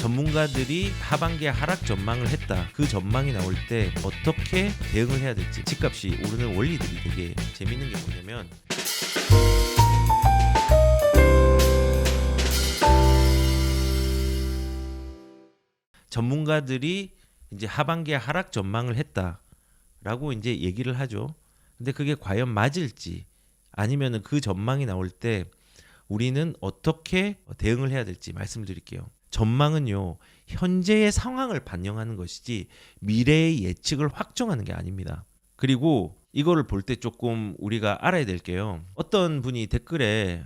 전문가들이 하반기에 하락 전망을 했다. 그 전망이 나올 때 어떻게 대응을 해야 될지, 집값이 오르는 원리들이 되게 재밌는 게 뭐냐면, 전문가들이 이제 하반기에 하락 전망을 했다라고 이제 얘기를 하죠. 근데 그게 과연 맞을지, 아니면은 그 전망이 나올 때 우리는 어떻게 대응을 해야 될지 말씀을 드릴게요. 전망은요, 현재의 상황을 반영하는 것이지 미래의 예측을 확정하는 게 아닙니다. 그리고 이거를 볼 때 조금 우리가 알아야 될 게요. 어떤 분이 댓글에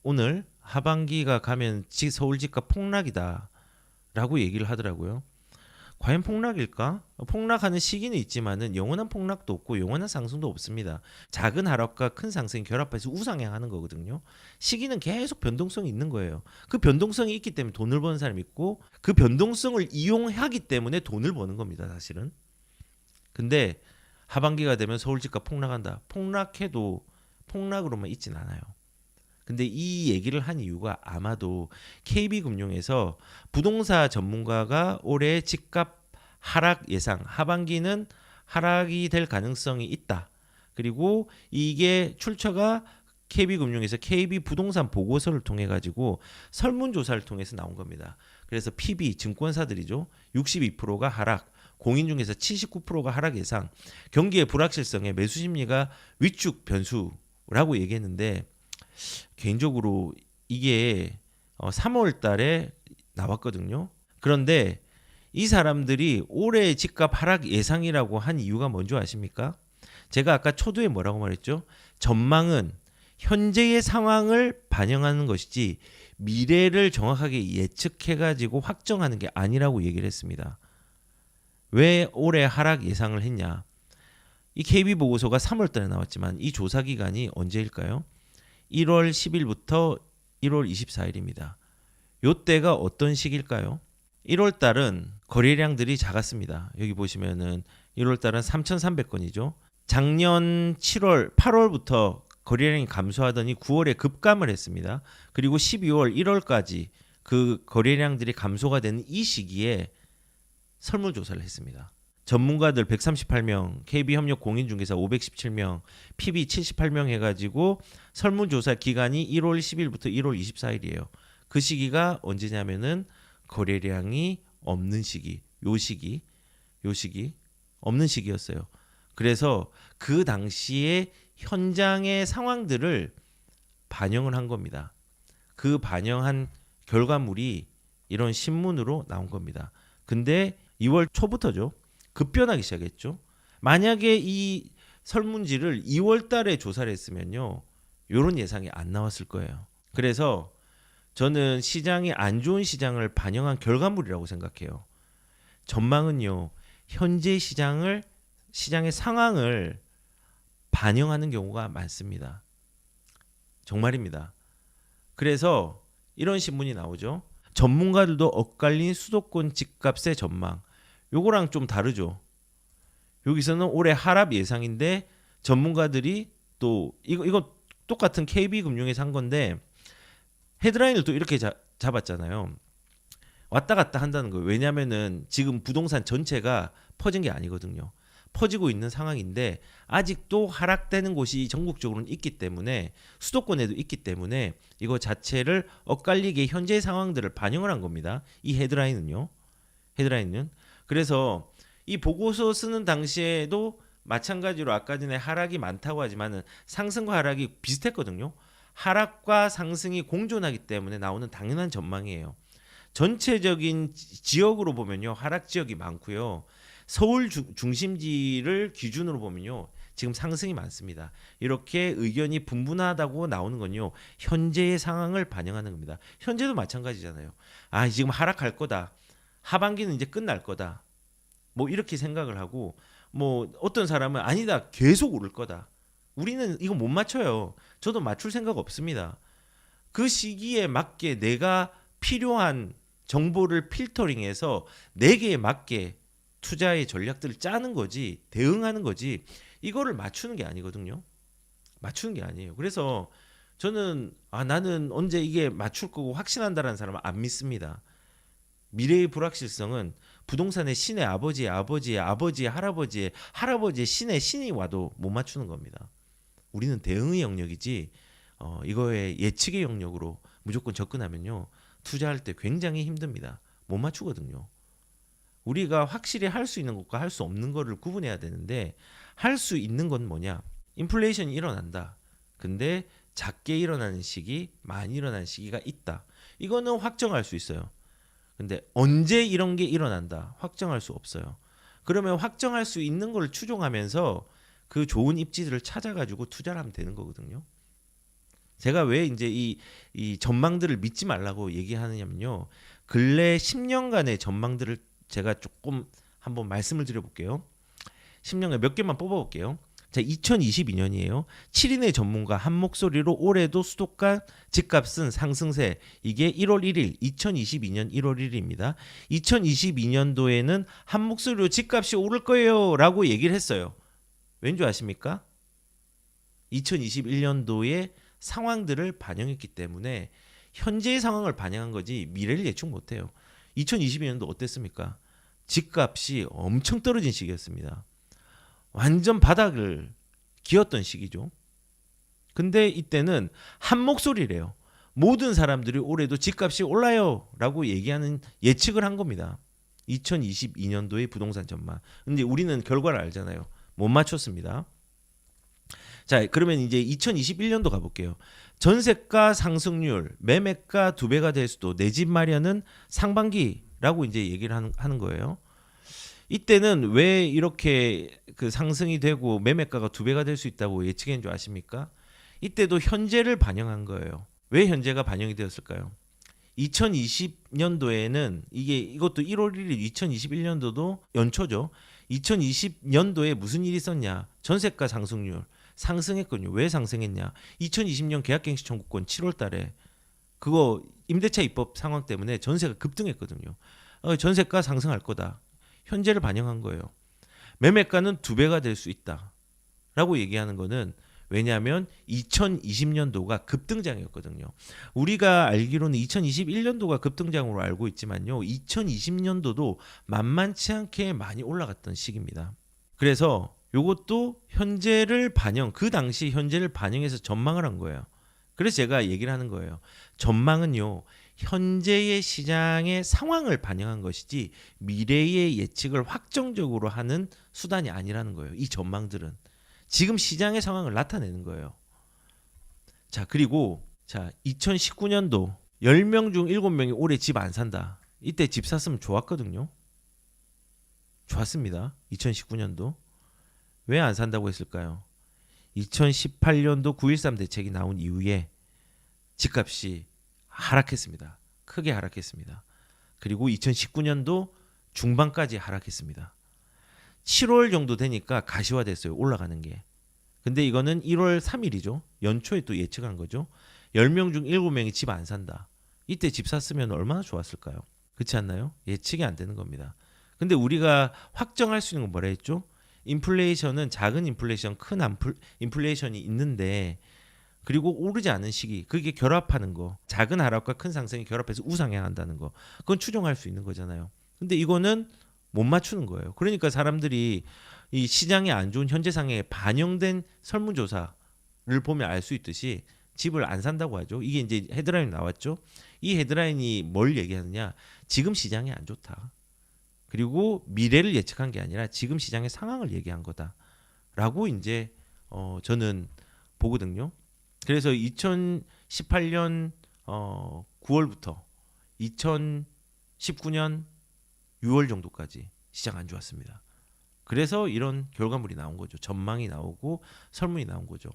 오늘 하반기가 가면 서울 집값 폭락이다 라고 얘기를 하더라고요. 과연 폭락일까? 폭락하는 시기는 있지만은 영원한 폭락도 없고 영원한 상승도 없습니다. 작은 하락과 큰 상승이 결합해서 우상향하는 거거든요. 시기는 계속 변동성이 있는 거예요. 그 변동성이 있기 때문에 돈을 버는 사람이 있고, 그 변동성을 이용하기 때문에 돈을 버는 겁니다, 사실은. 근데 하반기가 되면 서울 집값 폭락한다. 폭락해도 폭락으로만 있진 않아요. 근데 이 얘기를 한 이유가 아마도 KB금융에서 부동산 전문가가 올해 집값 하락 예상, 하반기는 하락이 될 가능성이 있다. 그리고 이게 출처가 KB금융에서 KB부동산 보고서를 통해 가지고 설문조사를 통해서 나온 겁니다. 그래서 PB 증권사들이죠. 62%가 하락, 공인 중에서 79%가 하락 예상, 경기의 불확실성에 매수 심리가 위축 변수라고 얘기했는데, 개인적으로 이게 3월 달에 나왔거든요. 그런데 이 사람들이 올해 집값 하락 예상이라고 한 이유가 뭔지 아십니까? 제가 아까 초두에 뭐라고 말했죠? 전망은 현재의 상황을 반영하는 것이지 미래를 정확하게 예측해가지고 확정하는 게 아니라고 얘기를 했습니다. 왜 올해 하락 예상을 했냐? 이 KB보고서가 3월 달에 나왔지만 이 조사 기간이 언제일까요? 1월 10일부터 1월 24일입니다. 요때가 어떤 시기일까요? 1월 달은 거래량들이 작았습니다. 여기 보시면은 1월 달은 3,300건이죠. 작년 8월부터 거래량이 감소하더니 9월에 급감을 했습니다. 그리고 12월, 1월까지 그 거래량들이 감소가 되는 이 시기에 설문조사를 했습니다. 전문가들 138명, KB협력 공인중개사 517명, PB 78명 해가지고 설문조사 기간이 1월 10일부터 1월 24일이에요. 그 시기가 언제냐면은 거래량이 없는 시기, 요 시기 없는 시기였어요. 그래서 그 당시에 현장의 상황들을 반영을 한 겁니다. 그 반영한 결과물이 이런 신문으로 나온 겁니다. 근데 2월 초부터죠. 급변하기 시작했죠. 만약에 이 설문지를 2월 달에 조사를 했으면요, 이런 예상이 안 나왔을 거예요. 그래서 저는 시장이 안 좋은 시장을 반영한 결과물이라고 생각해요. 전망은요, 현재 시장의 상황을 반영하는 경우가 많습니다. 정말입니다. 그래서 이런 신문이 나오죠. 전문가들도 엇갈린 수도권 집값의 전망. 요거랑 좀 다르죠. 여기서는 올해 하락 예상인데 전문가들이 또 이거 똑같은 KB금융에서 한 건데 헤드라인을 또 이렇게 잡았잖아요. 왔다 갔다 한다는 거예요. 왜냐면은 지금 부동산 전체가 퍼진 게 아니거든요. 퍼지고 있는 상황인데 아직도 하락되는 곳이 전국적으로는 있기 때문에, 수도권에도 있기 때문에 이거 자체를 엇갈리게 현재 상황들을 반영을 한 겁니다. 이 헤드라인은 그래서 이 보고서 쓰는 당시에도 마찬가지로 아까 전에 하락이 많다고 하지만은 상승과 하락이 비슷했거든요. 하락과 상승이 공존하기 때문에 나오는 당연한 전망이에요. 전체적인 지역으로 보면요, 하락 지역이 많고요. 서울 중심지를 기준으로 보면요, 지금 상승이 많습니다. 이렇게 의견이 분분하다고 나오는 건요, 현재의 상황을 반영하는 겁니다. 현재도 마찬가지잖아요. 아, 지금 하락할 거다. 하반기는 이제 끝날 거다. 뭐 이렇게 생각을 하고, 뭐 어떤 사람은 아니다, 계속 오를 거다. 우리는 이거 못 맞춰요. 저도 맞출 생각 없습니다. 그 시기에 맞게 내가 필요한 정보를 필터링해서 내게 맞게 투자의 전략들을 짜는 거지, 대응하는 거지, 이거를 맞추는 게 아니거든요. 맞추는 게 아니에요. 그래서 저는 나는 언제 이게 맞출 거고 확신한다라는 사람은 안 믿습니다. 미래의 불확실성은 부동산의 신의 아버지의 아버지의 아버지의 할아버지의 할아버지의 신의 신이 와도 못 맞추는 겁니다. 우리는 대응의 영역이지 이거의 예측의 영역으로 무조건 접근하면요. 투자할 때 굉장히 힘듭니다. 못 맞추거든요. 우리가 확실히 할 수 있는 것과 할 수 없는 것을 구분해야 되는데 할 수 있는 건 뭐냐? 인플레이션이 일어난다. 근데 작게 일어나는 시기, 많이 일어나는 시기가 있다. 이거는 확정할 수 있어요. 근데 언제 이런 게 일어난다? 확정할 수 없어요. 그러면 확정할 수 있는 걸 추종하면서 그 좋은 입지들을 찾아가지고 투자를 하면 되는 거거든요. 제가 왜 이제 이 전망들을 믿지 말라고 얘기하느냐면요. 근래 10년간의 전망들을 제가 조금 한번 말씀을 드려볼게요. 10년간 몇 개만 뽑아볼게요. 자, 2022년이에요. 7인의 전문가 한 목소리로 올해도 수도가 집값은 상승세. 이게 1월 1일, 2022년 1월 1일입니다. 2022년도에는 한 목소리로 집값이 오를 거예요 라고 얘기를 했어요. 왠지 아십니까? 2021년도의 상황들을 반영했기 때문에 현재의 상황을 반영한 거지 미래를 예측 못해요. 2022년도 어땠습니까? 집값이 엄청 떨어진 시기였습니다. 완전 바닥을 기었던 시기죠. 근데 이때는 한 목소리래요. 모든 사람들이 올해도 집값이 올라요 라고 얘기하는 예측을 한 겁니다. 2022년도의 부동산 전망. 근데 우리는 결과를 알잖아요. 못 맞췄습니다. 자, 그러면 이제 2021년도 가볼게요. 전세가 상승률, 매매가 2배가 될 수도, 내 집 마련은 상반기라고 이제 얘기를 하는 거예요. 이때는 왜 이렇게 그 상승이 되고 매매가가 2배가 될 수 있다고 예측한 줄 아십니까? 이때도 현재를 반영한 거예요. 왜 현재가 반영이 되었을까요? 2020년도에는 이것도 1월 1일 2021년도도 연초죠. 2020년도에 무슨 일이 있었냐? 전세가 상승률 상승했거든요. 왜 상승했냐? 2020년 계약갱신 청구권 7월 달에 그거 임대차 입법 상황 때문에 전세가 급등했거든요. 전세가 상승할 거다. 현재를 반영한 거예요. 매매가는 2배가 될 수 있다라고 얘기하는 거는 왜냐하면 2020년도가 급등장이었거든요. 우리가 알기로는 2021년도가 급등장으로 알고 있지만요. 2020년도도 만만치 않게 많이 올라갔던 시기입니다. 그래서 이것도 현재를 그 당시 현재를 반영해서 전망을 한 거예요. 그래서 제가 얘기를 하는 거예요. 전망은요. 현재의 시장의 상황을 반영한 것이지 미래의 예측을 확정적으로 하는 수단이 아니라는 거예요. 이 전망들은 지금 시장의 상황을 나타내는 거예요. 자, 그리고 2019년도 10명 중 7명이 올해 집 안 산다. 이때 집 샀으면 좋았거든요. 좋았습니다. 2019년도. 왜 안 산다고 했을까요? 2018년도 9.13 대책이 나온 이후에 집값이 하락했습니다. 크게 하락했습니다. 그리고 2019년도 중반까지 하락했습니다. 7월 정도 되니까 가시화됐어요. 올라가는 게. 근데 이거는 1월 3일이죠. 연초에 또 예측한 거죠. 10명 중 7명이 집 안 산다. 이때 집 샀으면 얼마나 좋았을까요? 그렇지 않나요? 예측이 안 되는 겁니다. 근데 우리가 확정할 수 있는 건 뭐라 했죠? 인플레이션은 작은 인플레이션, 큰 인플레이션이 있는데 그리고 오르지 않은 시기, 그게 결합하는 거, 작은 하락과 큰 상승이 결합해서 우상향한다는 거, 그건 추정할 수 있는 거잖아요. 근데 이거는 못 맞추는 거예요. 그러니까 사람들이 이 시장에 안 좋은 현재 상황에 반영된 설문조사를 보면 알 수 있듯이 집을 안 산다고 하죠. 이게 이제 헤드라인 나왔죠. 이 헤드라인이 뭘 얘기하느냐? 지금 시장이 안 좋다. 그리고 미래를 예측한 게 아니라 지금 시장의 상황을 얘기한 거다라고 이제 저는 보거든요. 그래서 2018년 9월부터 2019년 6월 정도까지 시장 안 좋았습니다. 그래서 이런 결과물이 나온 거죠. 전망이 나오고 설문이 나온 거죠.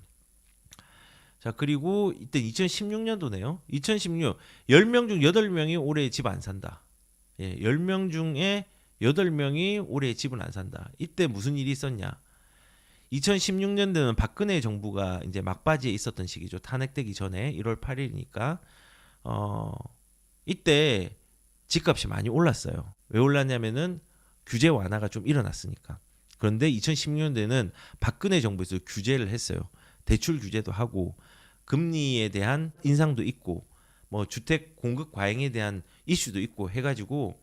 자, 그리고 이때 2016년도네요. 2016 10명 중 8명이 올해 집 안 산다. 예, 10명 중에 8명이 올해 집을 안 산다. 이때 무슨 일이 있었냐? 2016년도는 박근혜 정부가 이제 막바지에 있었던 시기죠. 탄핵되기 전에 1월 8일이니까 이때 집값이 많이 올랐어요. 왜 올랐냐면은 규제 완화가 좀 일어났으니까. 그런데 2016년도에는 박근혜 정부에서 규제를 했어요. 대출 규제도 하고 금리에 대한 인상도 있고 뭐 주택 공급 과잉에 대한 이슈도 있고 해가지고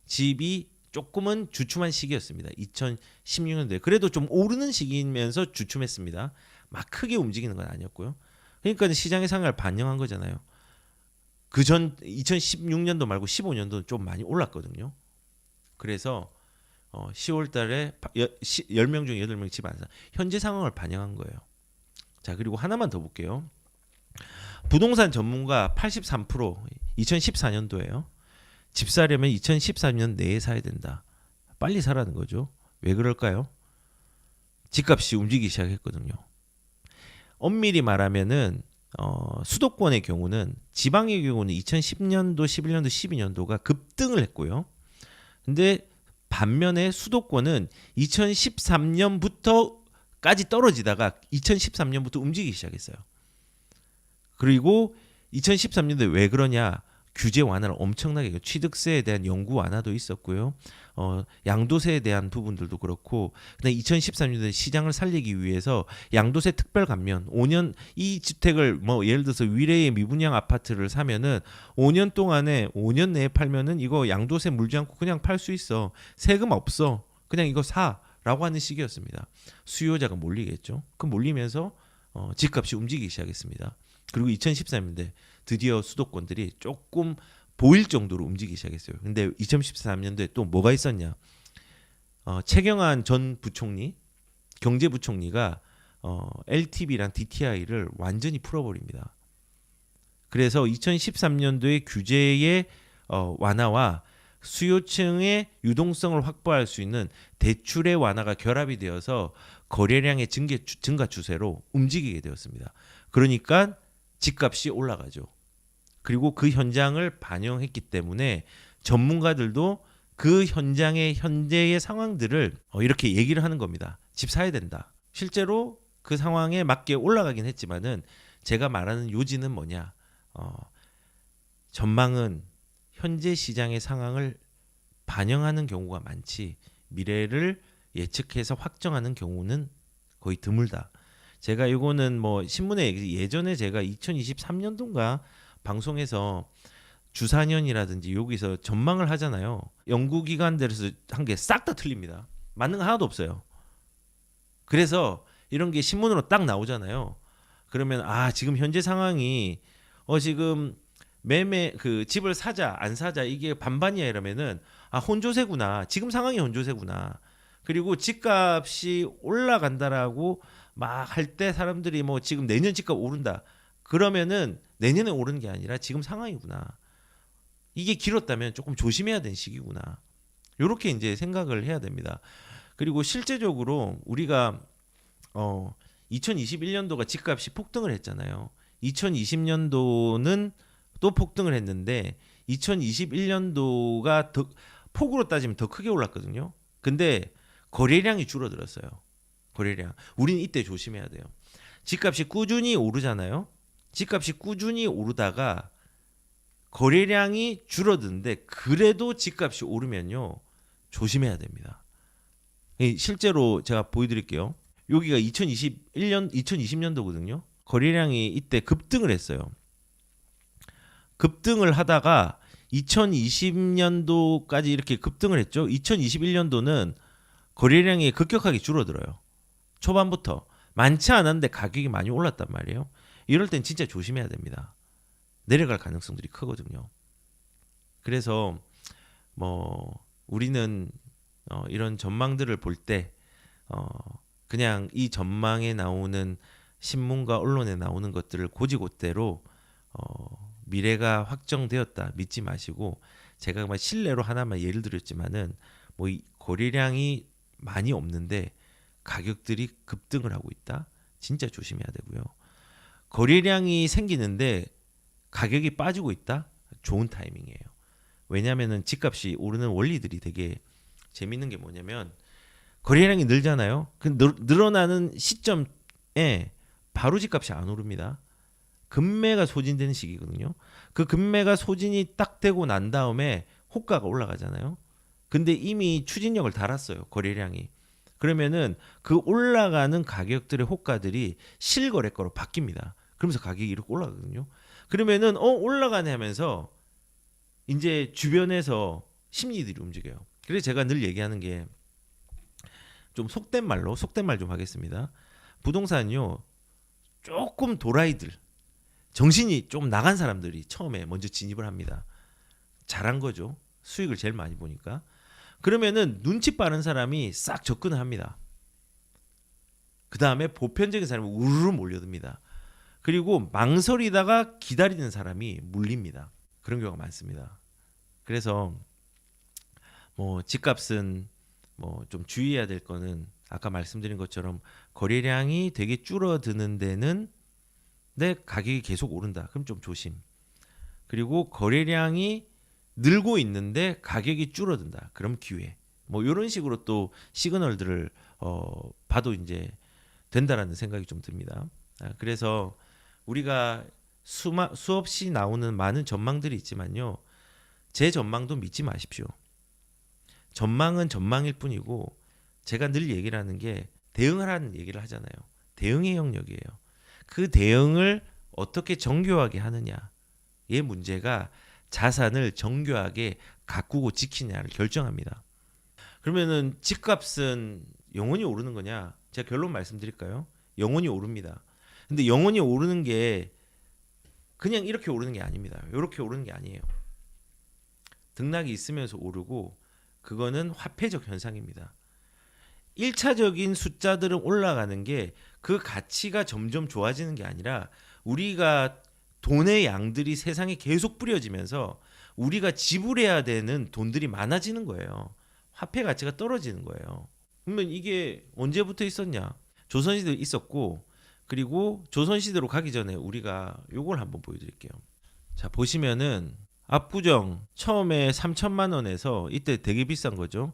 집이 조금은 주춤한 시기였습니다. 2016년도에 그래도 좀 오르는 시기면서 주춤했습니다. 막 크게 움직이는 건 아니었고요. 그러니까 시장의 상황을 반영한 거잖아요. 그 전 2016년도 말고 15년도는 좀 많이 올랐거든요. 그래서 10월 달에 10명 중에 8명 집 안 사. 현재 상황을 반영한 거예요. 자, 그리고 하나만 더 볼게요. 부동산 전문가 83% 2014년도에요. 집 사려면 2014년 내에 사야 된다. 빨리 사라는 거죠. 왜 그럴까요? 집값이 움직이기 시작했거든요. 엄밀히 말하면은 수도권의 경우는 지방의 경우는 2010년도, 11년도, 12년도가 급등을 했고요. 근데 반면에 수도권은 2013년부터까지 떨어지다가 2013년부터 움직이기 시작했어요. 그리고 2013년도에 왜 그러냐? 규제 완화를 엄청나게 취득세에 대한 연구 완화도 있었고요. 양도세에 대한 부분들도 그렇고, 근데 2013년도에 시장을 살리기 위해서 양도세 특별 감면 5년 이 주택을 뭐 예를 들어서 위례의 미분양 아파트를 사면은 5년 동안에 5년 내에 팔면은 이거 양도세 물지 않고 그냥 팔 수 있어. 세금 없어. 그냥 이거 사라고 하는 시기였습니다. 수요자가 몰리겠죠. 그 몰리면서 집값이 움직이기 시작했습니다. 그리고 2013년대 드디어 수도권들이 조금 보일 정도로 움직이기 시작했어요. 근데 2013년도에 또 뭐가 있었냐? 최경환 전 부총리, 경제부총리가 LTV랑 DTI를 완전히 풀어버립니다. 그래서 2013년도에 규제의 완화와 수요층의 유동성을 확보할 수 있는 대출의 완화가 결합이 되어서 거래량의 증가 추세로 움직이게 되었습니다. 그러니까 집값이 올라가죠. 그리고 그 현장을 반영했기 때문에 전문가들도 그 현장의 현재의 상황들을 이렇게 얘기를 하는 겁니다. 집 사야 된다. 실제로 그 상황에 맞게 올라가긴 했지만은 제가 말하는 요지는 뭐냐? 전망은 현재 시장의 상황을 반영하는 경우가 많지 미래를 예측해서 확정하는 경우는 거의 드물다. 제가 이거는 뭐 신문에 예전에 제가 2023년도인가 방송에서 주사년이라든지 여기서 전망을 하잖아요. 연구기관들에서 한 게 싹 다 틀립니다. 맞는 거 하나도 없어요. 그래서 이런 게 신문으로 딱 나오잖아요. 그러면 지금 현재 상황이 지금 매매 그 집을 사자 안 사자 이게 반반이야 이러면은 혼조세구나. 지금 상황이 혼조세구나. 그리고 집값이 올라간다라고 막 할 때 사람들이 뭐 지금 내년 집값 오른다. 그러면은 내년에 오르는 게 아니라 지금 상황이구나. 이게 길었다면 조금 조심해야 되는 시기구나. 요렇게 이제 생각을 해야 됩니다. 그리고 실제적으로 우리가 2021년도가 집값이 폭등을 했잖아요. 2020년도는 또 폭등을 했는데 2021년도가 더 폭으로 따지면 더 크게 올랐거든요. 근데 거래량이 줄어들었어요. 거래량. 우리는 이때 조심해야 돼요. 집값이 꾸준히 오르잖아요. 집값이 꾸준히 오르다가 거래량이 줄어드는데 그래도 집값이 오르면요. 조심해야 됩니다. 실제로 제가 보여드릴게요. 여기가 2020년도거든요. 거래량이 이때 급등을 했어요. 급등을 하다가 2020년도까지 이렇게 급등을 했죠. 2021년도는 거래량이 급격하게 줄어들어요. 초반부터 많지 않았는데 가격이 많이 올랐단 말이에요. 이럴 땐 진짜 조심해야 됩니다. 내려갈 가능성들이 크거든요. 그래서 뭐 우리는 이런 전망들을 볼 때 그냥 이 전망에 나오는 신문과 언론에 나오는 것들을 고지고대로 미래가 확정되었다 믿지 마시고 제가 실례로 하나만 예를 들었지만은 뭐 이 거래량이 많이 없는데 가격들이 급등을 하고 있다. 진짜 조심해야 되고요. 거래량이 생기는데 가격이 빠지고 있다. 좋은 타이밍이에요. 왜냐하면은 집값이 오르는 원리들이 되게 재밌는 게 뭐냐면 거래량이 늘잖아요. 그 늘어나는 시점에 바로 집값이 안 오릅니다. 금매가 소진되는 시기거든요. 그 금매가 소진이 딱 되고 난 다음에 호가가 올라가잖아요. 근데 이미 추진력을 달았어요. 거래량이. 그러면은 그 올라가는 가격들의 호가들이 실거래가로 바뀝니다. 그러면서 가격이 이렇게 올라가거든요. 그러면은 올라가네 하면서 이제 주변에서 심리들이 움직여요. 그래서 제가 늘 얘기하는 게 좀 속된 말 좀 하겠습니다. 부동산요 조금 도라이들 정신이 좀 나간 사람들이 처음에 먼저 진입을 합니다. 잘한 거죠. 수익을 제일 많이 보니까. 그러면은 눈치 빠른 사람이 싹 접근을 합니다. 그 다음에 보편적인 사람이 우르르 몰려듭니다. 그리고 망설이다가 기다리는 사람이 물립니다. 그런 경우가 많습니다. 그래서 뭐 집값은 뭐 좀 주의해야 될 거는 아까 말씀드린 것처럼 거래량이 되게 줄어드는 데는 내 가격이 계속 오른다. 그럼 좀 조심. 그리고 거래량이 늘고 있는데 가격이 줄어든다. 그럼 기회. 뭐 이런 식으로 또 시그널들을 봐도 이제 된다라는 생각이 좀 듭니다. 그래서 우리가 수없이 나오는 많은 전망들이 있지만요. 제 전망도 믿지 마십시오. 전망은 전망일 뿐이고 제가 늘 얘기를 하는 게 대응을 하는 얘기를 하잖아요. 대응의 영역이에요. 그 대응을 어떻게 정교하게 하느냐의 문제가 자산을 정교하게 가꾸고 지키냐를 결정합니다. 그러면은 집값은 영원히 오르는 거냐? 제가 결론 말씀드릴까요? 영원히 오릅니다. 근데 영원히 오르는 게 그냥 이렇게 오르는 게 아닙니다. 이렇게 오르는 게 아니에요. 등락이 있으면서 오르고 그거는 화폐적 현상입니다. 1차적인 숫자들은 올라가는 게 그 가치가 점점 좋아지는 게 아니라 우리가 돈의 양들이 세상에 계속 뿌려지면서 우리가 지불해야 되는 돈들이 많아지는 거예요. 화폐 가치가 떨어지는 거예요. 그러면 이게 언제부터 있었냐? 조선시대 있었고 그리고 조선시대로 가기 전에 우리가 요걸 한번 보여드릴게요. 자 보시면은 압구정 처음에 3천만 원에서 이때 되게 비싼 거죠.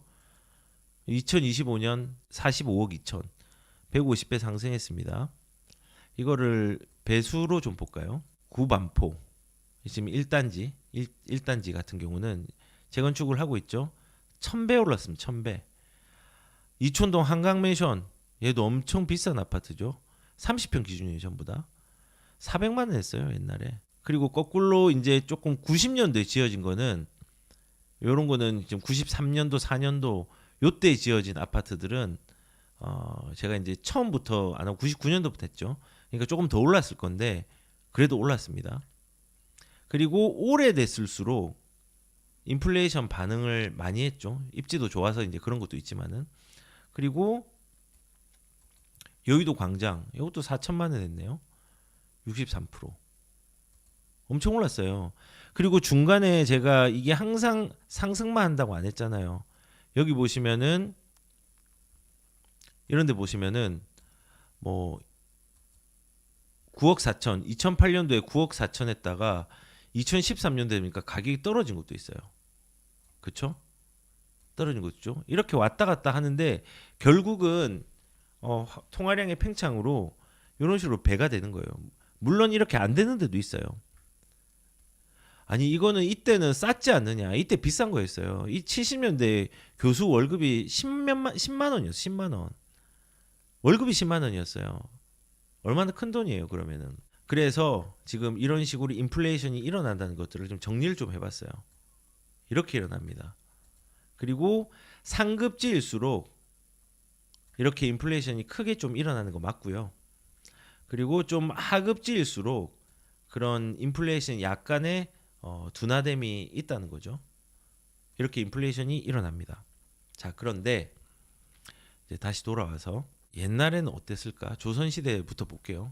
2025년 45억 2천 150배 상승했습니다. 이거를 배수로 좀 볼까요? 구반포 지금 1단지 같은 경우는 재건축을 하고 있죠. 1000배 올랐습니다. 1000배. 이촌동 한강맨션 얘도 엄청 비싼 아파트죠. 30평 기준이에요. 전부 다 400만 원 했어요. 옛날에. 그리고 거꾸로 이제 조금 90년도에 지어진 거는 이런 거는 지금 93년도 4년도 요때 지어진 아파트들은 제가 이제 처음부터 안 하고 99년도부터 했죠. 그러니까 조금 더 올랐을 건데 그래도 올랐습니다. 그리고 오래됐을수록 인플레이션 반응을 많이 했죠. 입지도 좋아서 이제 그런 것도 있지만은 그리고 여의도 광장 이것도 4천만 원 했네요. 63% 엄청 올랐어요. 그리고 중간에 제가 이게 항상 상승만 한다고 안 했잖아요. 여기 보시면은 이런 데 보시면은 뭐 9억 4천 2008년도에 9억 4천 했다가 2013년도에 되니까 가격이 떨어진 것도 있어요. 그렇죠? 떨어진 것죠. 이렇게 왔다 갔다 하는데 결국은 통화량의 팽창으로 이런 식으로 배가 되는 거예요. 물론 이렇게 안 되는 데도 있어요. 아니 이거는 이때는 쌌지 않느냐. 이때 비싼 거였어요. 이 70년대 교수 월급이 10만 원이었어요. 10만 원. 월급이 10만 원이었어요. 얼마나 큰 돈이에요, 그러면은. 그래서 지금 이런 식으로 인플레이션이 일어난다는 것들을 좀 정리를 좀 해봤어요. 이렇게 일어납니다. 그리고 상급지일수록 이렇게 인플레이션이 크게 좀 일어나는 거 맞고요. 그리고 좀 하급지일수록 그런 인플레이션 약간의 둔화됨이 있다는 거죠. 이렇게 인플레이션이 일어납니다. 자, 그런데 이제 다시 돌아와서 옛날에는 어땠을까? 조선시대부터 볼게요.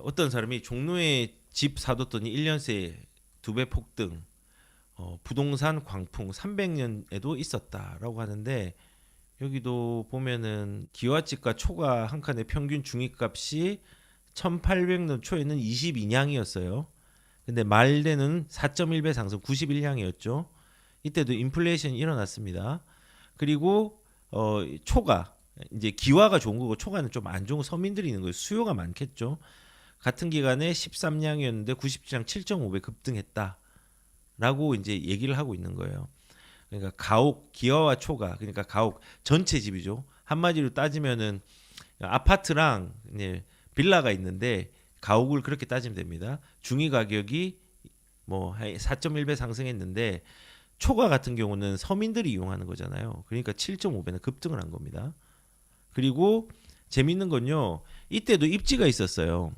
어떤 사람이 종로에 집 사뒀더니 1년 새에 2배 폭등, 부동산 광풍 300년에도 있었다라고 하는데 여기도 보면은 기와집과 초가 한 칸의 평균 중위값이 1800년 초에는 22냥이었어요. 근데 말대는 4.1배 상승 91냥이었죠. 이때도 인플레이션이 일어났습니다. 그리고 초가 이제 기와가 좋은 거고 초가는 좀 안 좋은 거 서민들이 있는 거예요. 수요가 많겠죠. 같은 기간에 13냥이었는데 97냥 7.5배 급등했다라고 이제 얘기를 하고 있는 거예요. 그러니까 가옥 기와와 초가 그러니까 가옥 전체 집이죠. 한마디로 따지면은 아파트랑 이제 빌라가 있는데 가옥을 그렇게 따지면 됩니다. 중위 가격이 뭐 4.1배 상승했는데 초과 같은 경우는 서민들이 이용하는 거잖아요. 그러니까 7.5배나 급등을 한 겁니다. 그리고 재밌는 건요. 이때도 입지가 있었어요.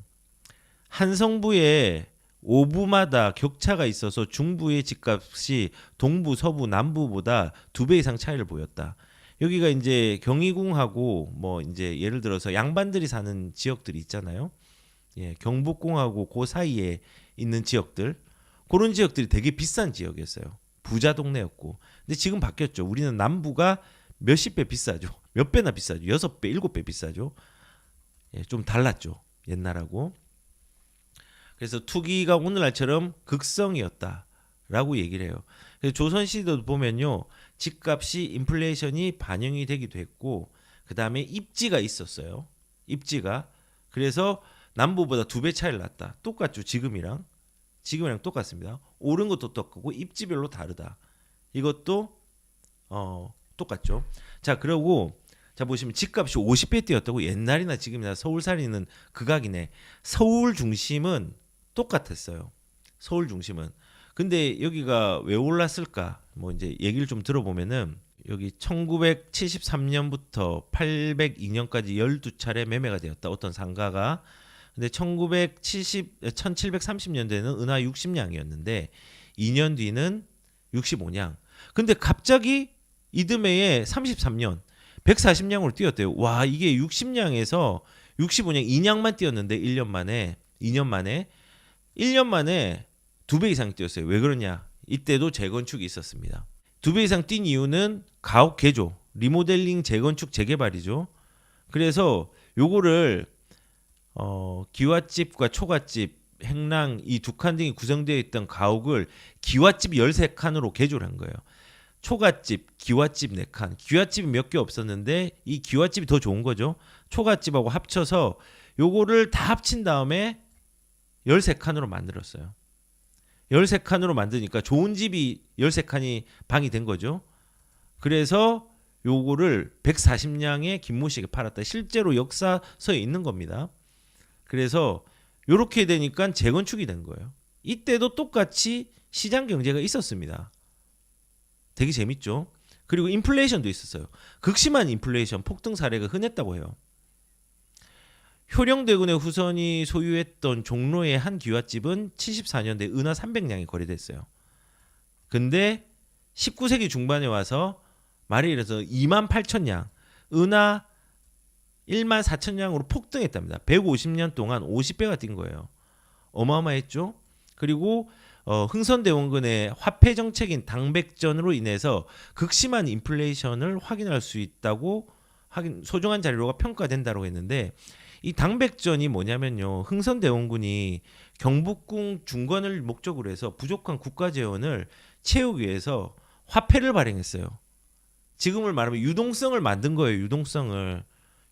한성부에 5부마다 격차가 있어서 중부의 집값이 동부, 서부, 남부보다 2배 이상 차이를 보였다. 여기가 이제 경희궁하고 뭐 이제 예를 들어서 양반들이 사는 지역들이 있잖아요. 예, 경복궁하고 그 사이에 있는 지역들, 그런 지역들이 되게 비싼 지역이었어요. 부자 동네였고. 근데 지금 바뀌었죠. 우리는 남부가 몇십 배 비싸죠. 몇 배나 비싸죠. 6배, 7배 비싸죠. 예, 좀 달랐죠. 옛날하고. 그래서 투기가 오늘날처럼 극성이었다라고 얘기를 해요. 그래서 조선시대도 보면요. 집값이 인플레이션이 반영이 되기도 했고 그 다음에 입지가 있었어요. 입지가. 그래서 남부보다 2배 차이를 났다. 똑같죠. 지금이랑 똑같습니다. 오른 것도 똑같고 입지별로 다르다. 이것도 똑같죠. 자, 그러고 자 보시면 집값이 50배 뛰었다고. 옛날이나 지금이나 서울살이는 극악이네. 서울 중심은 똑같았어요. 서울 중심은. 근데 여기가 왜 올랐을까? 뭐 이제 얘기를 좀 들어보면은 여기 1973년부터 802년까지 12차례 매매가 되었다. 어떤 상가가. 근데 1730년대는 은하 60냥이었는데 2년 뒤는 65냥. 근데 갑자기 이듬해에 33년 140냥으로 뛰었대요. 와, 이게 60냥에서 65냥 2냥만 뛰었는데 2년 만에 2배 이상 뛰었어요. 왜 그러냐? 이때도 재건축이 있었습니다. 2배 이상 뛴 이유는 가옥 개조, 리모델링, 재건축, 재개발이죠. 그래서 요거를 기와집과 초가집, 행랑 이 두 칸 등이 구성되어 있던 가옥을 기와집 13칸으로 개조를 한 거예요. 초가집, 기와집 4칸. 기와집이 몇 개 없었는데 이 기와집이 더 좋은 거죠. 초가집하고 합쳐서 요거를 다 합친 다음에 13칸으로 만들었어요. 13칸으로 만드니까 좋은 집이 13칸이 방이 된 거죠. 그래서 요거를 140냥에 김모씨에게 팔았다. 실제로 역사서에 있는 겁니다. 그래서 요렇게 되니까 재건축이 된 거예요. 이때도 똑같이 시장 경제가 있었습니다. 되게 재밌죠. 그리고 인플레이션도 있었어요. 극심한 인플레이션, 폭등 사례가 흔했다고 해요. 효령대군의 후손이 소유했던 종로의 한 기와집은 74년대 은하 300냥이 거래됐어요. 근데 19세기 중반에 와서 말에 이래서 28,000냥, 은하 14,000냥으로 폭등했답니다. 150년 동안 50배가 뛴 거예요. 어마어마했죠. 그리고 흥선대원군의 화폐 정책인 당백전으로 인해서 극심한 인플레이션을 확인할 수 있다고 소중한 자료가 평가된다고 했는데, 이 당백전이 뭐냐면요. 흥선대원군이 경복궁 중건을 목적으로 해서 부족한 국가 재원을 채우기 위해서 화폐를 발행했어요. 지금을 말하면 유동성을 만든 거예요.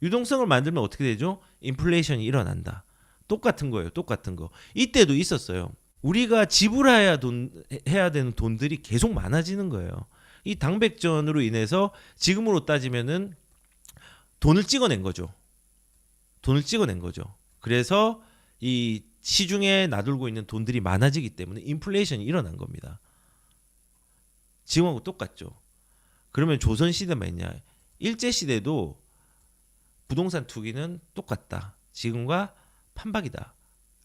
유동성을 만들면 어떻게 되죠? 인플레이션이 일어난다. 똑같은 거예요. 똑같은 거. 이때도 있었어요. 우리가 지불해야 되는 돈들이 계속 많아지는 거예요. 이 당백전으로 인해서 지금으로 따지면은 돈을 찍어낸 거죠. 그래서 이 시중에 나돌고 있는 돈들이 많아지기 때문에 인플레이션이 일어난 겁니다. 지금하고 똑같죠. 그러면 조선시대만 있냐? 일제시대도 부동산 투기는 똑같다. 지금과 판박이다.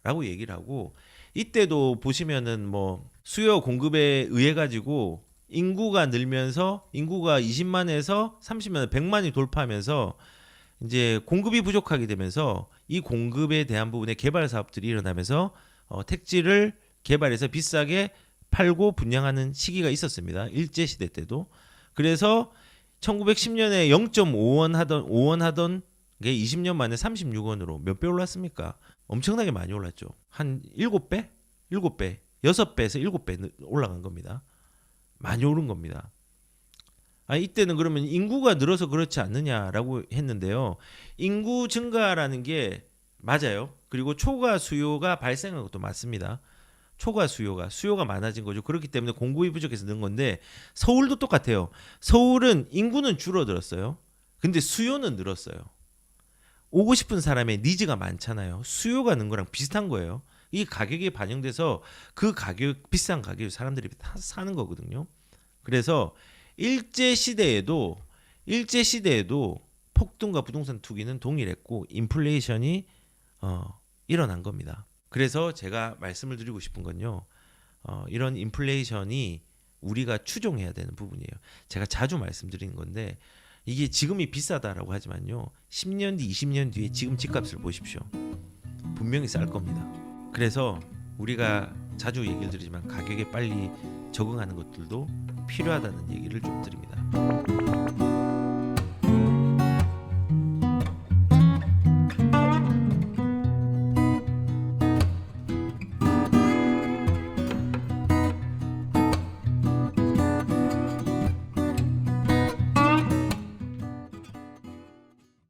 라고 얘기를 하고, 이때도 보시면은 뭐 수요 공급에 의해 가지고 인구가 늘면서 인구가 20만에서 30만, 100만이 돌파하면서 이제 공급이 부족하게 되면서 이 공급에 대한 부분에 개발 사업들이 일어나면서 택지를 개발해서 비싸게 팔고 분양하는 시기가 있었습니다. 일제 시대 때도. 그래서 1910년에 0.5원 하던 게 20년 만에 36원으로 몇 배 올랐습니까? 엄청나게 많이 올랐죠. 한 7배? 6배에서 7배 올라간 겁니다. 많이 오른 겁니다. 이때는 그러면 인구가 늘어서 그렇지 않느냐라고 했는데요. 인구 증가라는 게 맞아요. 그리고 초과 수요가 발생한 것도 맞습니다. 초과 수요가 많아진 거죠. 그렇기 때문에 공급이 부족해서 는 건데, 서울도 똑같아요. 서울은 인구는 줄어들었어요. 근데 수요는 늘었어요. 오고 싶은 사람의 니즈가 많잖아요. 수요가 는 거랑 비슷한 거예요. 이 가격이 반영돼서 그 가격, 비싼 가격에 사람들이 다 사는 거거든요. 그래서 일제 시대에도 폭등과 부동산 투기는 동일했고 인플레이션이 일어난 겁니다. 그래서 제가 말씀을 드리고 싶은 건요. 이런 인플레이션이 우리가 추종해야 되는 부분이에요. 제가 자주 말씀드리는 건데 이게 지금이 비싸다라고 하지만요. 10년 뒤, 20년 뒤에 지금 집값을 보십시오. 분명히 쌀 겁니다. 그래서 우리가 자주 얘기를 드리지만 가격에 빨리 적응하는 것들도 필요하다는 얘기를 좀 드립니다.